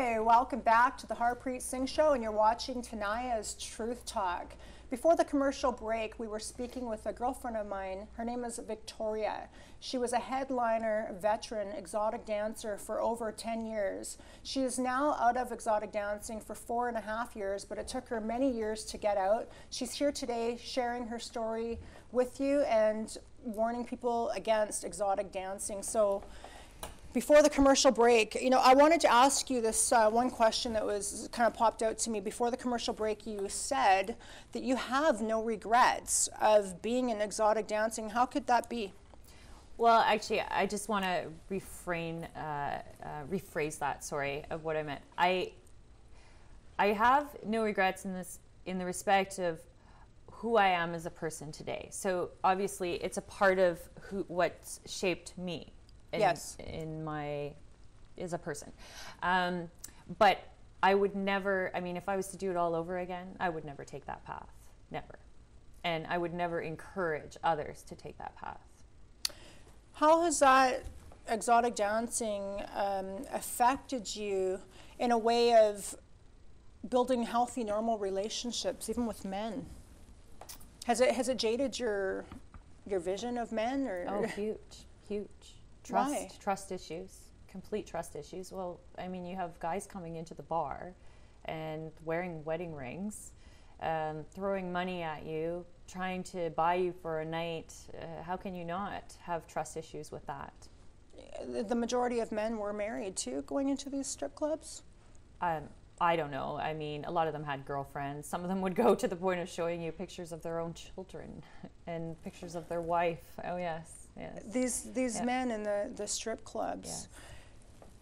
Hi, welcome back to the Harpreet Singh Show, and you're watching Tania's Truth Talk. Before the commercial break, we were speaking with a girlfriend of mine. Her name is Victoria. She was a headliner, veteran, exotic dancer for over 10 years. She is now out of exotic dancing for 4.5 years, but it took her many years to get out. She's here today sharing her story with you and warning people against exotic dancing. So, before the commercial break, I wanted to ask you this one question that was kind of popped out to me. Before the commercial break, you said that you have no regrets of being in exotic dancing. How could that be? Well, actually, I just want to rephrase that, of what I meant. I have no regrets in the respect of who I am as a person today. So obviously, it's a part of what's shaped me. As a person. But I would never, if I was to do it all over again, I would never take that path. Never. And I would never encourage others to take that path. How has that exotic dancing affected you in a way of building healthy, normal relationships, even with men? Has it jaded your vision of men? Oh, huge. Trust issues, complete trust issues. Well, you have guys coming into the bar and wearing wedding rings, throwing money at you, trying to buy you for a night. How can you not have trust issues with that? The majority of men were married too, going into these strip clubs? I don't know. A lot of them had girlfriends. Some of them would go to the point of showing you pictures of their own children and pictures of their wife. Oh, yes. Yes. These men in the strip clubs. Yes.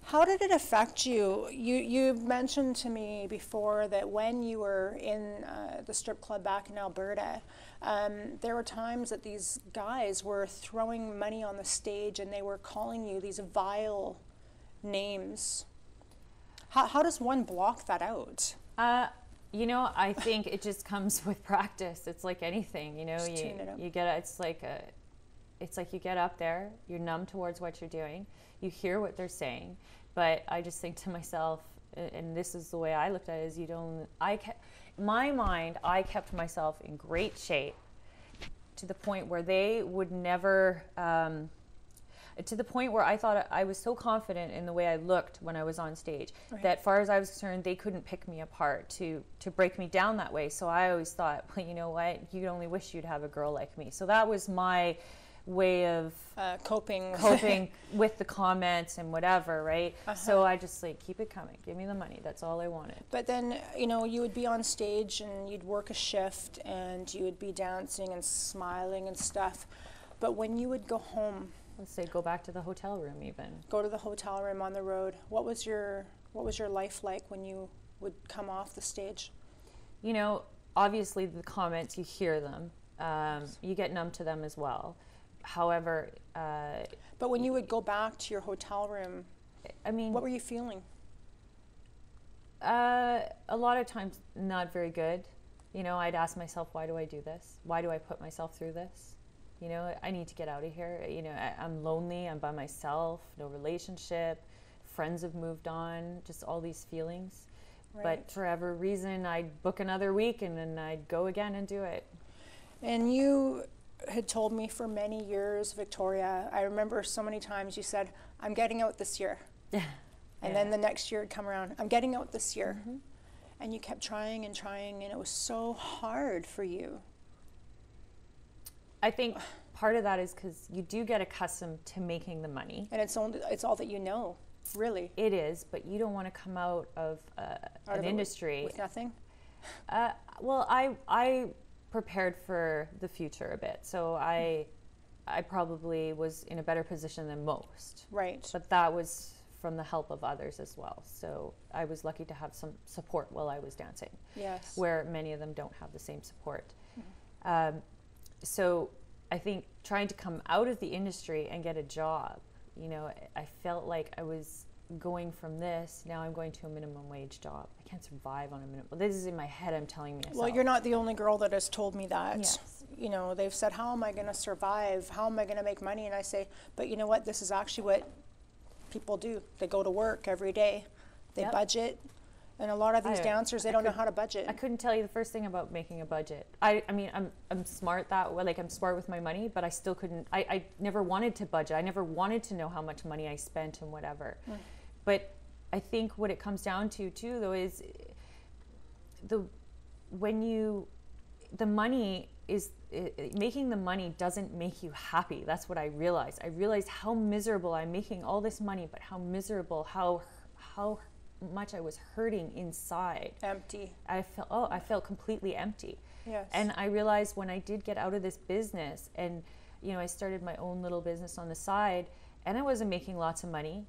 How did it affect you? You mentioned to me before that when you were in the strip club back in Alberta, there were times that these guys were throwing money on the stage and they were calling you these vile names. How does one block that out? I think it just comes with practice. It's like anything, you get it's like you get up there, you're numb towards what you're doing, you hear what they're saying, but I just think to myself, and this is the way I looked at it, is I kept myself in great shape to the point where they would never, to the point where I thought I was so confident in the way I looked when I was on stage, right, that far as I was concerned, they couldn't pick me apart to break me down that way. So I always thought, well, you know what, you'd only wish you'd have a girl like me. So that was my way of coping with the comments and whatever, right? So I just keep it coming, give me the money, that's all I wanted. But then you would be on stage and you'd work a shift and you would be dancing and smiling and stuff, but when you would go home, let's say go back to the hotel room, even go to the hotel room on the road, what was your life like when you would come off the stage? Obviously the comments, you hear them, you get numb to them as well. However, but when you would go back to your hotel room, what were you feeling? A lot of times not very good. I'd ask myself, why do I do this? Why do I put myself through this? I need to get out of here. I'm lonely, I'm by myself, no relationship, friends have moved on, just all these feelings. Right. But for whatever reason, I'd book another week and then I'd go again and do it. And you had told me for many years, Victoria, I remember so many times you said, I'm getting out this year. And then the next year would come around, I'm getting out this year. Mm-hmm. And you kept trying and trying, and it was so hard for you. I think part of that is because you do get accustomed to making the money. And it's all that you know, really. It is, but you don't want to come out of an industry with nothing? Well, I prepared for the future a bit, so I probably was in a better position than most. Right. But that was from the help of others as well. So I was lucky to have some support while I was dancing. Yes. Where many of them don't have the same support. Mm-hmm. So I think trying to come out of the industry and get a job, I felt like I was going from this, now I'm going to a minimum wage job. I can't survive on a minimum. Well, this is in my head, I'm telling myself. Well, you're not the only girl that has told me that. Yes. They've said, how am I going to survive? How am I going to make money? And I say, but you know what? This is actually what people do. They go to work every day. They Yep. budget. And a lot of these dancers, they don't know how to budget. I couldn't tell you the first thing about making a budget. I mean, I'm smart that way, like I'm smart with my money, but I still couldn't, I never wanted to budget. I never wanted to know how much money I spent and whatever. But I think what it comes down to too, though, is making the money doesn't make you happy. That's what I realized. I realized how miserable I'm making all this money, but how miserable, how much I was hurting inside. Empty. I felt completely empty. Yes. And I realized when I did get out of this business, and I started my own little business on the side, and I wasn't making lots of money,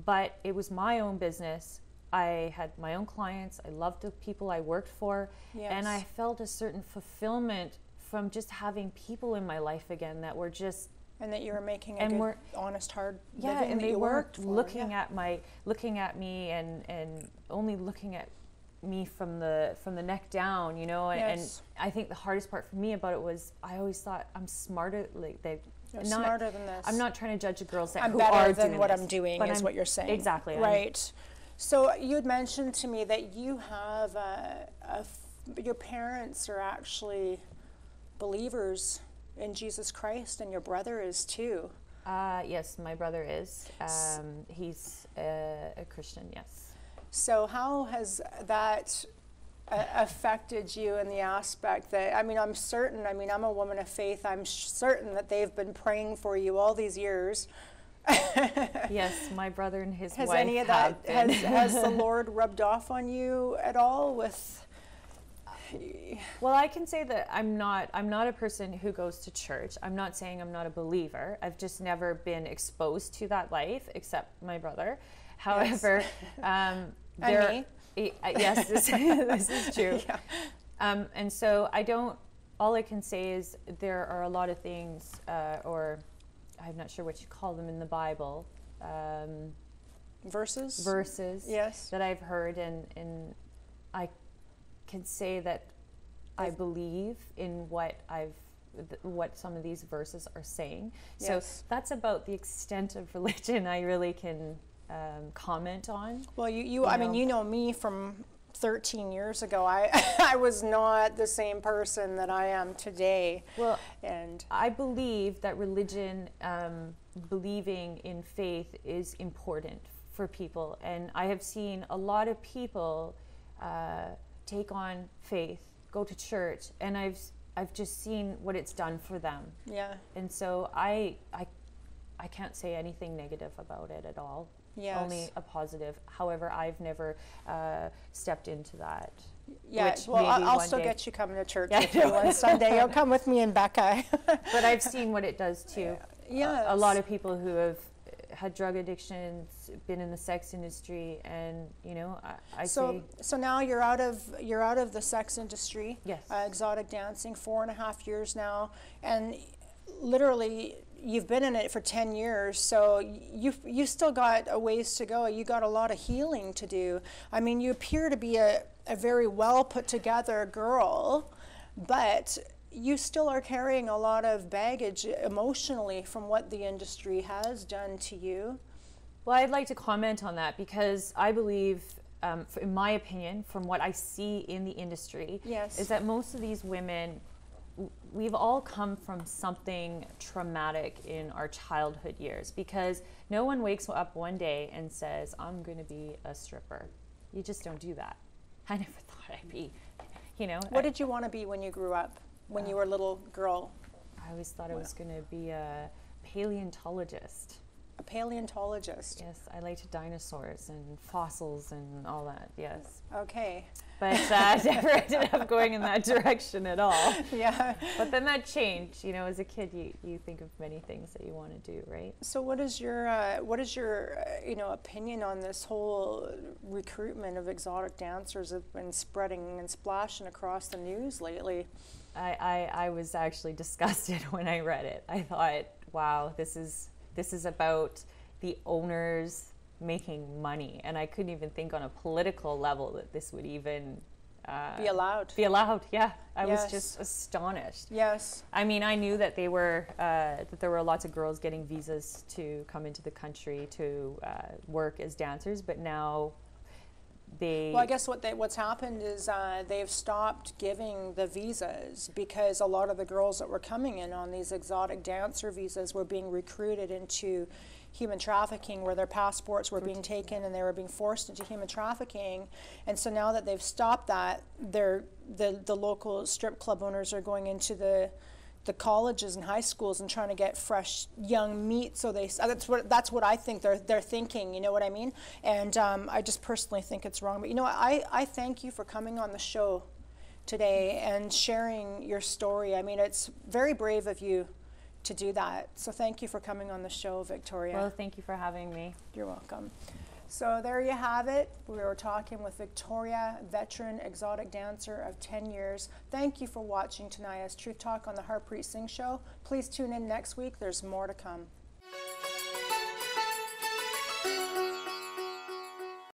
but it was my own business. I had my own clients. I loved the people I worked for. Yes. And I felt a certain fulfillment from just having people in my life again that were just, and that you were making a good, honest, hard living. And that they you weren't worked for. looking at me and only looking at me from the neck down, Yes. And I think the hardest part for me about it was I always thought I'm smarter, You're smarter than this. I'm not trying to judge girls that I'm who better are than doing what this, I'm doing, but is what you're saying. Exactly. Right. So you had mentioned to me that you have your parents are actually believers in Jesus Christ, and your brother is too. Yes, my brother is. He's a Christian, yes. So how has that affected you in the aspect that, I'm a woman of faith, I'm certain that they've been praying for you all these years. Yes, my brother and his has wife any of that, have been. has the Lord rubbed off on you at all with... Well, I can say that I'm not a person who goes to church. I'm not saying I'm not a believer. I've just never been exposed to that life, except my brother. However, and me. Yes, this is true. Yeah. And so all I can say is there are a lot of things, or I'm not sure what you call them in the Bible. Verses. Yes. That I've heard, and I can say that I believe in what some of these verses are saying. Yes. So that's about the extent of religion I really can comment on. Well, you know me from 13 years ago. I was not the same person that I am today. Well, and I believe that religion, believing in faith, is important for people, and I have seen a lot of people take on faith, go to church, and I've just seen what it's done for them. Yeah. And so I can't say anything negative about it at all. Yes. Only a positive. However, I've never stepped into that. Yeah. Well, I'll still get you coming to church with you on Sunday. You'll come with me and Becca. But I've seen what it does too. Yes. A lot of people who have had drug addictions, been in the sex industry, and So now you're out of the sex industry. Yes. Exotic dancing, 4.5 years now, and literally you've been in it for 10 years. So you've still got a ways to go. You got a lot of healing to do. I mean, you appear to be a very well put together girl, but you still are carrying a lot of baggage emotionally from what the industry has done to you. Well, I'd like to comment on that because I believe, in my opinion, from what I see in the industry, yes, is that most of these women, we've all come from something traumatic in our childhood years, because no one wakes up one day and says, I'm going to be a stripper. You just don't do that. I never thought I'd be, What did you want to be when you grew up? When you were a little girl? I always thought I was going to be a paleontologist. A paleontologist? Yes, I liked dinosaurs and fossils and all that, yes. Okay. But I never ended up going in that direction at all. Yeah. But then that changed. As a kid, you think of many things that you want to do, right? So what is your opinion on this whole recruitment of exotic dancers that's been spreading and splashing across the news lately? I was actually disgusted when I read it. I thought, wow, this is about the owners making money, and I couldn't even think on a political level that this would even be allowed. Yeah, I Yes. was just astonished. Yes. I mean, I knew that there were lots of girls getting visas to come into the country to work as dancers, but now Well, I guess what's happened is they've stopped giving the visas because a lot of the girls that were coming in on these exotic dancer visas were being recruited into human trafficking, where their passports were being taken and they were being forced into human trafficking. And so now that they've stopped that, the local strip club owners are going into the colleges and high schools and trying to get fresh young meat. So that's what I think they're thinking. You know what I mean? And I just personally think it's wrong. But you know what? I thank you for coming on the show today and sharing your story. I mean, it's very brave of you to do that. So thank you for coming on the show, Victoria. Well, thank you for having me. You're welcome. So there you have it. We were talking with Victoria, veteran exotic dancer of 10 years. Thank you for watching Tania's Truth Talk on the Harpreet Singh Show. Please tune in next week. There's more to come.